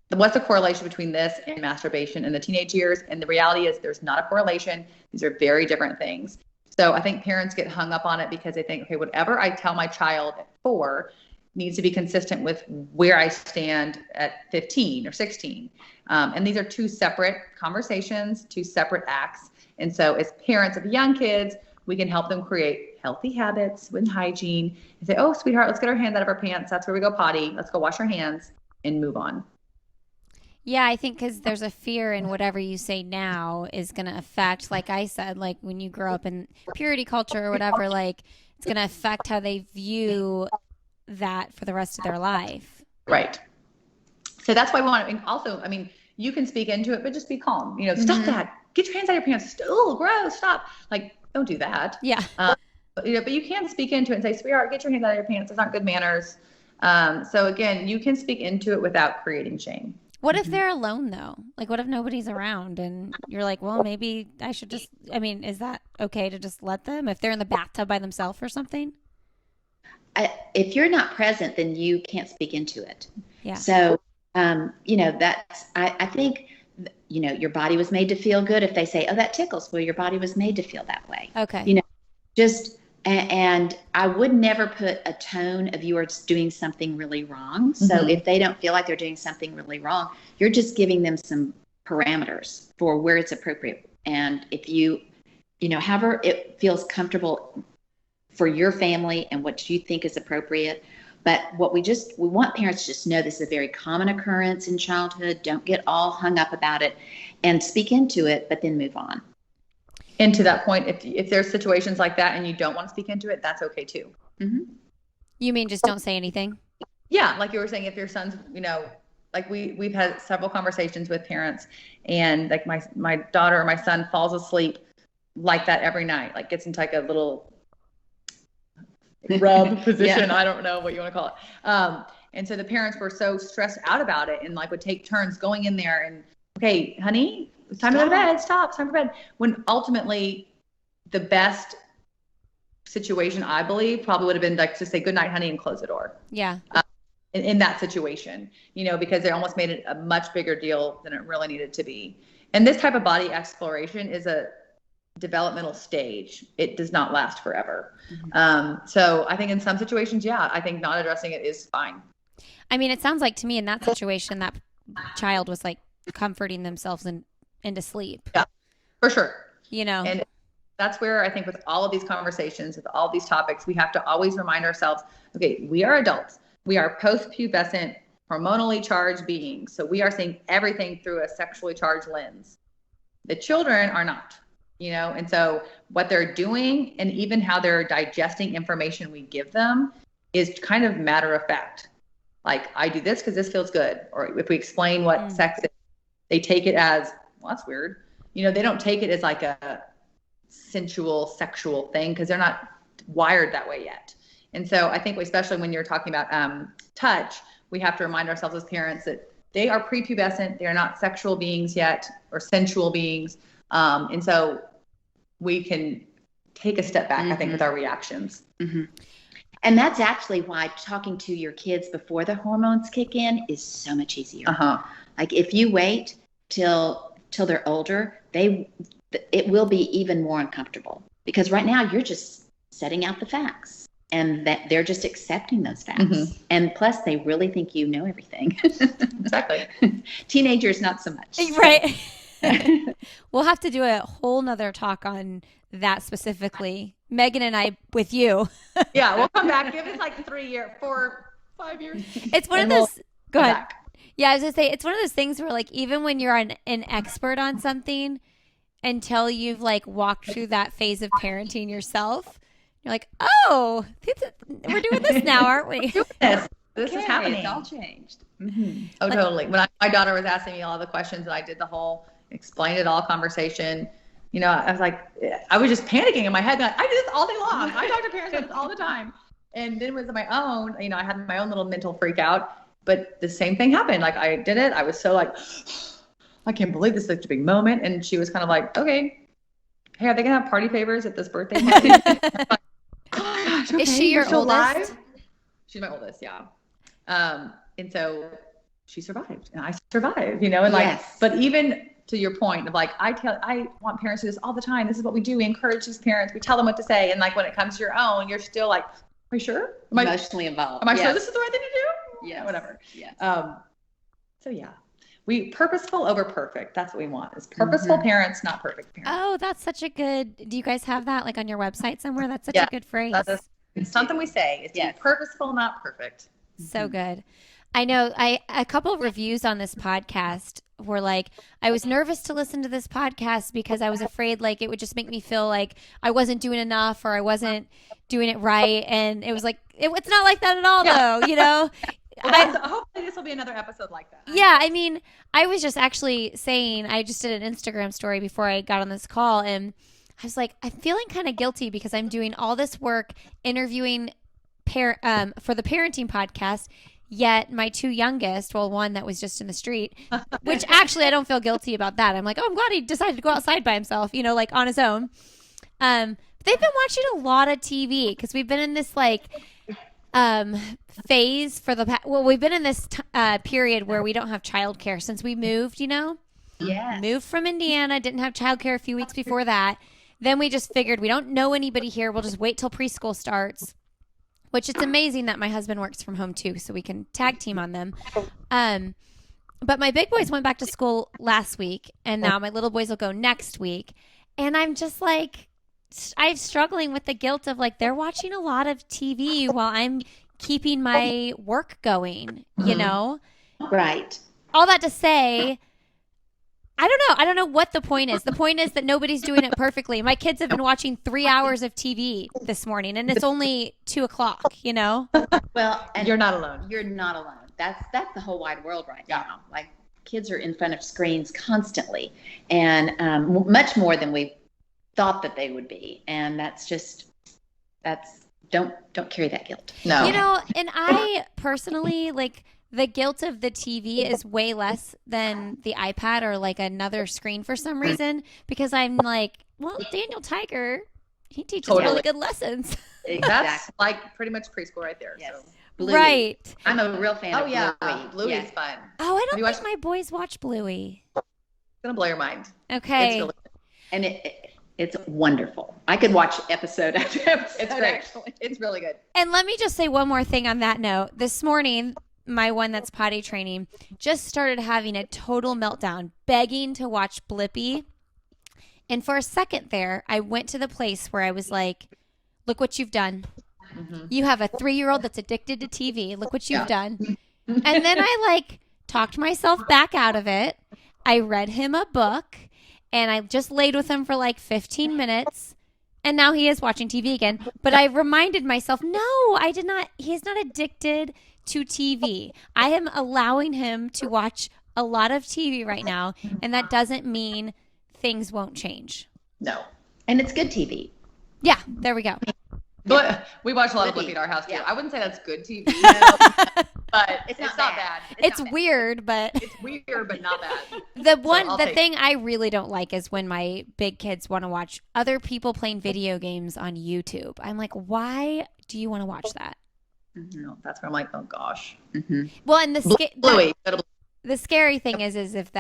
what's the correlation between this and masturbation in the teenage years? And the reality is there's not a correlation. These are very different things. So I think parents get hung up on it because they think, okay, whatever I tell my child at 4 needs to be consistent with where I stand at 15 or 16. And these are two separate conversations, two separate acts. And so as parents of young kids, we can help them create healthy habits with hygiene and say, oh, sweetheart, let's get our hands out of our pants. That's where we go potty. Let's go wash our hands and move on. Yeah, I think because there's a fear in whatever you say now is going to affect, like I said, like when you grow up in purity culture or whatever, like it's going to affect how they view that for the rest of their life. Right. So that's why we want to, and also, I mean, you can speak into it, but just be calm. Stop that. Get your hands out of your pants. Oh, gross. Stop. Like, don't do that. Yeah. But you can speak into it and say, sweetheart, get your hands out of your pants. Those aren't good manners. So again, you can speak into it without creating shame. What if they're alone though? Like, what if nobody's around and you're like, well, maybe I should just, is that okay to just let them if they're in the bathtub by themselves or something? If you're not present, then you can't speak into it. Yeah. So, that's, I think, your body was made to feel good. If they say, oh, that tickles, well, your body was made to feel that way. Okay. Just And I would never put a tone of you are doing something really wrong. So if they don't feel like they're doing something really wrong, you're just giving them some parameters for where it's appropriate. And if you however it feels comfortable for your family and what you think is appropriate. But what we want parents to just know this is a very common occurrence in childhood. Don't get all hung up about it and speak into it, but then move on. And to that point, if there's situations like that and you don't want to speak into it, that's okay too. Mm-hmm. You mean just don't say anything? Yeah. Like you were saying, if your son's, like we've had several conversations with parents, and like my daughter or my son falls asleep like that every night, like gets into like a little rub position. I don't know what you want to call it. And so the parents were so stressed out about it and like would take turns going in there and, okay, honey, it's time to go to bed. Stop. It's time for bed. When ultimately the best situation, I believe, probably would have been like to say good night, honey, and close the door. Yeah. In that situation, because they almost made it a much bigger deal than it really needed to be. And this type of body exploration is a developmental stage. It does not last forever. So I think in some situations, I think not addressing it is fine. I mean, it sounds like to me in that situation, that child was like comforting themselves into sleep. Yeah, for sure. And that's where I think with all of these conversations, with all these topics, we have to always remind ourselves, okay, we are adults. We are post-pubescent, hormonally charged beings. So we are seeing everything through a sexually charged lens. The children are not, and so what they're doing and even how they're digesting information we give them is kind of matter of fact. Like, I do this because this feels good. Or if we explain what sex is, they take it as, well, that's weird. They don't take it as like a sensual, sexual thing because they're not wired that way yet. And so I think especially when you're talking about touch, we have to remind ourselves as parents that they are prepubescent. They are not sexual beings yet or sensual beings. And so we can take a step back, I think, with our reactions. And that's actually why talking to your kids before the hormones kick in is so much easier. Like if you wait till they're older, it will be even more uncomfortable because right now you're just setting out the facts. And that they're just accepting those facts. And plus, they really think you know everything. Exactly. Teenagers, not so much. Right. We'll have to do a whole nother talk on that specifically. Megan and I with you. Yeah, we'll come back. Give us like 4, 5 years. It's one of those. Go ahead. Back. Yeah, I was going to say, it's one of those things where like, even when you're an expert on something, until you've like walked through that phase of parenting yourself, you're like, oh, we're doing this now, aren't we? This is happening. It's all changed. Oh, totally. When my daughter was asking me all the questions and I did the whole explain it all conversation, I was like, I was just panicking in my head. Like, I do this all day long. I talk to parents all the time. And then with my own, I had my own little mental freak out. But the same thing happened. Like I did it. I was so like, I can't believe this is such a big moment. And she was kind of like, okay, hey, are they going to have party favors at this birthday party? Gosh, okay, is she your oldest? Alive? She's my oldest, yeah. And so she survived, and I survived, and like, but even to your point of like, I want parents to do this all the time. This is what we do. We encourage these parents. We tell them what to say. And like, when it comes to your own, you're still like, are you sure? Emotionally involved. Am I sure this is the right thing to do? Yeah, whatever. Yes. So yeah. We purposeful over perfect. That's what we want is purposeful parents, not perfect parents. Oh, that's such a good, do you guys have that like on your website somewhere? That's such a good phrase. It's something we say is to be purposeful, not perfect. So good. I know a couple of reviews on this podcast were like, I was nervous to listen to this podcast because I was afraid like it would just make me feel like I wasn't doing enough or I wasn't doing it right. And it was like, it's not like that at all though, Well, hopefully this will be another episode like that. Yeah, I mean, I was just actually saying, I just did an Instagram story before I got on this call, and I was like, I'm feeling kind of guilty because I'm doing all this work interviewing for the parenting podcast, yet my two youngest, well, one that was just in the street, which actually I don't feel guilty about that. I'm like, oh, I'm glad he decided to go outside by himself, like on his own. But they've been watching a lot of TV because we've been in this like phase for we've been in this period where we don't have childcare since we moved, Yes. moved from Indiana, didn't have childcare a few weeks before that. then we just figured we don't know anybody here. We'll just wait till preschool starts, which it's amazing that my husband works from home too, so we can tag team on them. But my big boys went back to school last week, and now my little boys will go next week. And I'm just like, I'm struggling with the guilt of like, they're watching a lot of TV while I'm keeping my work going, you know? Right. All that to say, I don't know. I don't know what the point is. The point is that nobody's doing it perfectly. My kids have been watching 3 hours of TV this morning, and it's only 2:00, you know? Well, and You're not alone. You're not alone. That's the whole wide world right now. Like, kids are in front of screens constantly, and much more than we thought that they would be. And don't carry that guilt. No. You know, and I personally, like, the guilt of the TV is way less than the iPad or like another screen for some reason, because I'm like, well, Daniel Tiger, he teaches really good lessons. That's like pretty much preschool right there. Yes. So. Bluey. Right. I'm a real fan of Bluey. Bluey's fun. Oh, I don't you think my boys watch Bluey. It's gonna blow your mind. Okay. It's really And it's wonderful. I could watch episode after episode. It's great. Actually. It's really good. And let me just say one more thing on that note. This morning, my one that's potty training just started having a total meltdown, begging to watch Blippi. And for a second there, I went to the place where I was like, look what you've done. Mm-hmm. You have a 3-year-old that's addicted to TV. Look what you've done. And then I like talked myself back out of it. I read him a book, and I just laid with him for like 15 minutes. And now he is watching TV again. But I reminded myself, no, I did not. He's not addicted to TV. I am allowing him to watch a lot of TV right now. And that doesn't mean things won't change. No. And it's good TV. Yeah, there we go. But we watch a lot of Blippi. Blippi at our house too. Yeah. I wouldn't say that's good TV, No. but It's it's not not bad. It's weird, but It's weird, but not bad. the thing I really don't like is when my big kids want to watch other people playing video games on YouTube. I'm like, why do you want to watch that? No, that's where I'm like, oh gosh. Mm-hmm. Well, and Bluey. the scary thing is if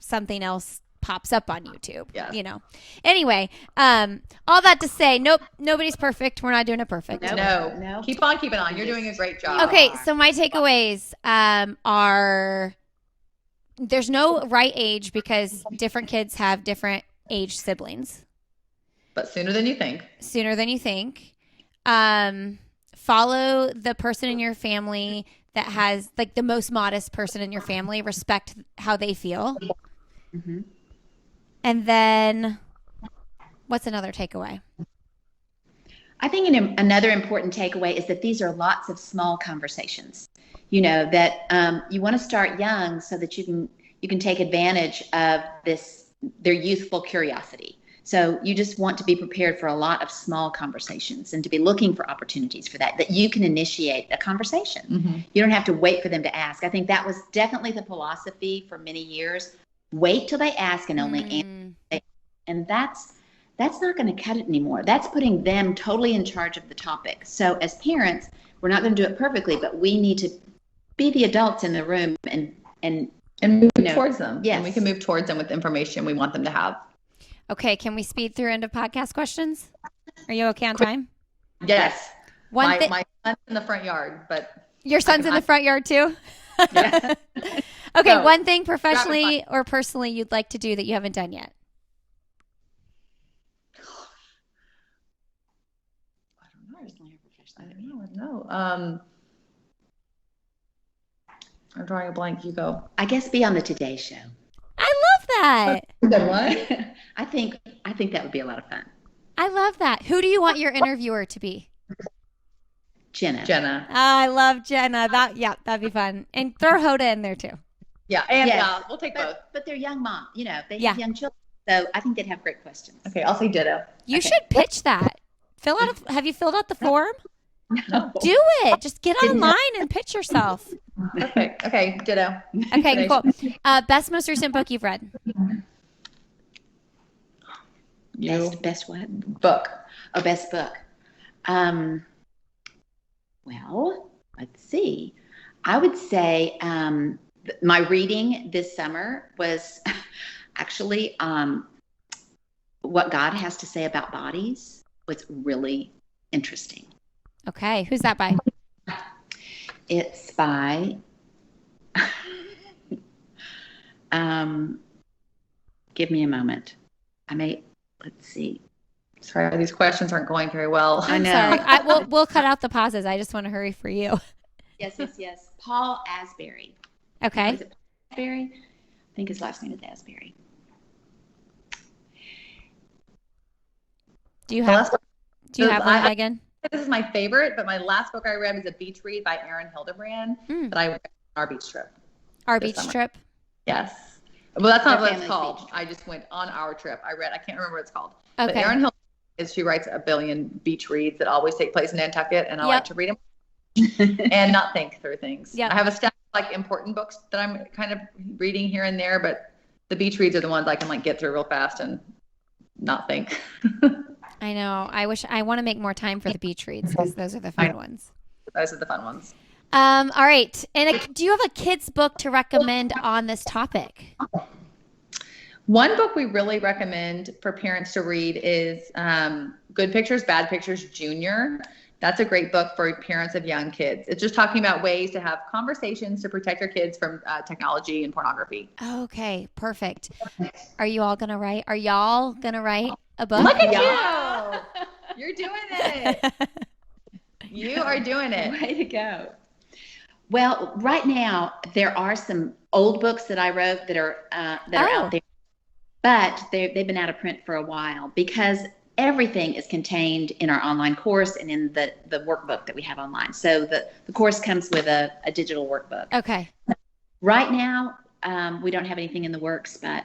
something else pops up on YouTube, Yes. you know. Anyway, all that to say, nobody's perfect. We're not doing it perfect. Nope. No. Keep on keeping on. You're doing a great job. Okay, so my takeaways are there's no right age because different kids have different age siblings. But sooner than you think. Follow the person in your family that has like the most modest person in your family. Respect how they feel. Mm-hmm. And then what's another takeaway? I think another important takeaway is that these are lots of small conversations. You know, that you want to start young so that you can take advantage of their youthful curiosity. So you just want to be prepared for a lot of small conversations and to be looking for opportunities for that you can initiate a conversation. Mm-hmm. You don't have to wait for them to ask. I think that was definitely the philosophy for many years. Wait till they ask and only answer. And that's not going to cut it anymore. That's putting them totally in charge of the topic. So as parents, we're not going to do it perfectly, but we need to be the adults in the room and move towards them. Yes. And we can move towards them with information we want them to have. Okay, can we speed through into podcast questions? Are you okay on time? Yes. My son's in the front yard, but your son's in the front yard too? Yeah. Okay, So, one thing professionally or personally you'd like to do that you haven't done yet. I don't know. I'm drawing a blank. You go. I guess be on the Today Show. I love that. Good one. I think that would be a lot of fun. I love that. Who do you want your interviewer to be? Jenna. Oh, I love Jenna. That'd be fun. And throw Hoda in there too. Yeah, and Yes. we'll take both. But they're young mom. You know, they have young children. So I think they'd have great questions. Okay, I'll say ditto. You should pitch that. Have you filled out the form? No. Do it. Just get online and pitch yourself. Perfect. Okay, ditto. Okay, cool. Best most recent book you've read? Best what? Book. Oh, best book. Well, let's see. I would say my reading this summer was actually what God has to say about bodies was really interesting. Okay. Who's that by? It's by, give me a moment. Let's see. Sorry, these questions aren't going very well. I know. Sorry. We'll cut out the pauses. I just want to hurry for you. Yes. Paul Asbury. Okay. Is it Paul Asbury? I think his last name is Asbury. Do you have one, Megan? This is my favorite, but my last book I read was A Beach Read by Erin Hildebrand that I read on our beach trip. Our beach trip? Yes. Well, that's not Our what it's family's called. beach trip. I just went on our trip. I can't remember what it's called. Okay. But Erin Hildebrand she writes a billion beach reads that always take place in Nantucket, and I like to read them and not think through things. I have a stack of like important books that I'm kind of reading here and there, but the beach reads are the ones I can like get through real fast and not think. I know. I want to make more time for the beach reads because those are the fun ones. Those are the fun ones. All right. And do you have a kid's book to recommend on this topic? One book we really recommend for parents to read is Good Pictures, Bad Pictures Junior. That's a great book for parents of young kids. It's just talking about ways to have conversations to protect your kids from technology and pornography. Okay, perfect. Are y'all going to write a book? Look at you. You're doing it. You are doing it. Way to go. Well, right now there are some old books that I wrote that are out there, but they've been out of print for a while because everything is contained in our online course and in the workbook that we have online. So the course comes with a digital workbook. Okay. Right now, we don't have anything in the works, but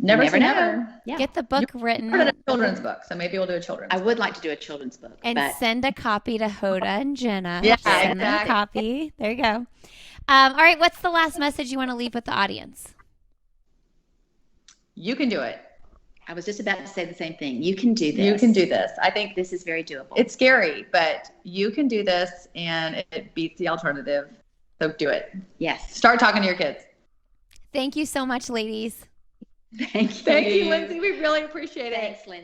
never know. Yeah. Get the book written. A children's book, so maybe we'll do a children's book. I would like to do a children's book. And send a copy to Hoda and Jenna. Yeah, send them a copy. There you go. All right, what's the last message you want to leave with the audience? You can do it. I was just about to say the same thing. You can do this. You can do this. I think this is very doable. It's scary, but you can do this, and it beats the alternative. So do it. Yes. Start talking to your kids. Thank you so much, ladies. Thank you. Thank you, Lindsay. We really appreciate it. Thanks, Lindsay.